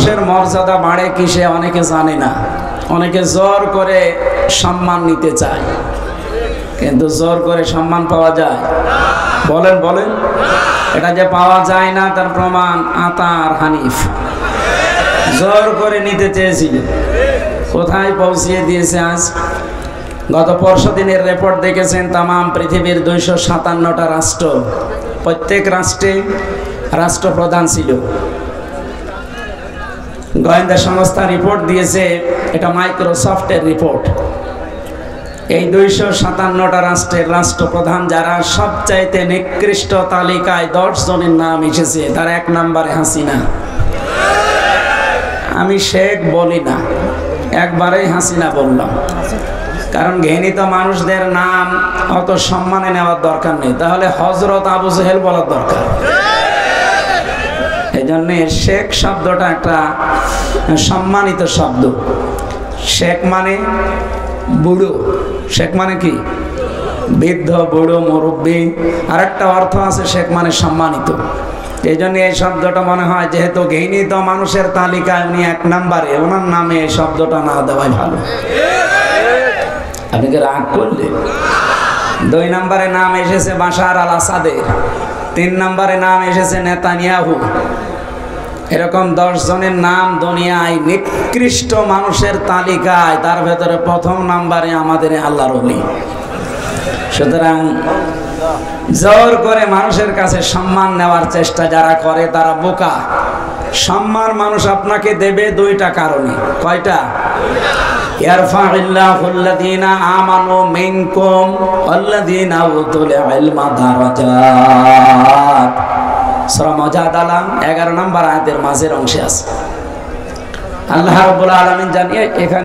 মানুষের মর্যাদা বাড়ে কিসে অনেকে জানে না। অনেকে জোর করে সম্মান নিতে চায়, কিন্তু জোর করে সম্মান পাওয়া যায়? বলেন বলেন। এটা যে পাওয়া যায় না তার প্রমাণ আতা আর হানিফ। জোর করে নিতে চেয়েছিল, কোথায় পৌঁছিয়ে দিয়েছে আজ। গত পরশু দিনের রিপোর্ট দেখেছেন, তাম পৃথিবীর 257টা রাষ্ট্র, প্রত্যেক রাষ্ট্রে রাষ্ট্রপ্রধান ছিল। গোয়েন্দা সংস্থা রিপোর্ট দিয়েছে, এটা মাইক্রোসফটের রিপোর্ট। এই 257টা রাষ্ট্রের রাষ্ট্রপ্রধান যারা সবচাইতে নিকৃষ্ট তালিকায় 10 জনের নাম এসেছে, তার 1 নম্বরে হাসিনা। আমি শেখ বলি না, একবারেই হাসিনা বললাম, কারণ ঘৃণিত মানুষদের নাম অত সম্মানে নেওয়ার দরকার নেই। তাহলে হযরত আবু জেহেল বলার দরকার। এই জন্য শেখ শব্দটা একটা সম্মানিত শব্দ। শেখ মানে বুড়ো। শেখ মানে কি? বৃদ্ধ, বুড়ো, মুরব্বী। আর একটা অর্থ আছে, শেখ মানে সম্মানিত। এই জন্য এই শব্দটা মনে হয় যেহেতু ঘৃণিত মানুষের তালিকায় উনি 1 নম্বরে, ওনার নামে এই শব্দটা না দেওয়াই ভালো। আপনি কি রাগ করলেন? 2 নম্বরে নাম এসেছে বাশার আল আসাদের, 3 নম্বরে নাম এসেছে নেতানিয়াহু। এরকম 10 জনের নাম দুনিয়ায় নিকৃষ্ট মানুষের তালিকায়, তার ভেতরে 1ম নম্বরে আমাদের আল্লাহর ওলি। সুতরাং জোর করে মানুষের কাছে সম্মান নেওয়ার চেষ্টা যারা করে তারা বোকা। সম্মান মানুষ আপনাকে দেবে 2টা কারণে। কয়টা? ইয়ারফাউল্লাহুল্লাযীনা আমানু মিনকুম ওয়াল্লাযীনা উতুল ইলমা দারাজাত। সূরা মুজাদালা 11 নম্বর আয়াতের মাঝের অংশে আছে। আল্লাহ রাব্বুল আলামিন জানিয়ে এখানে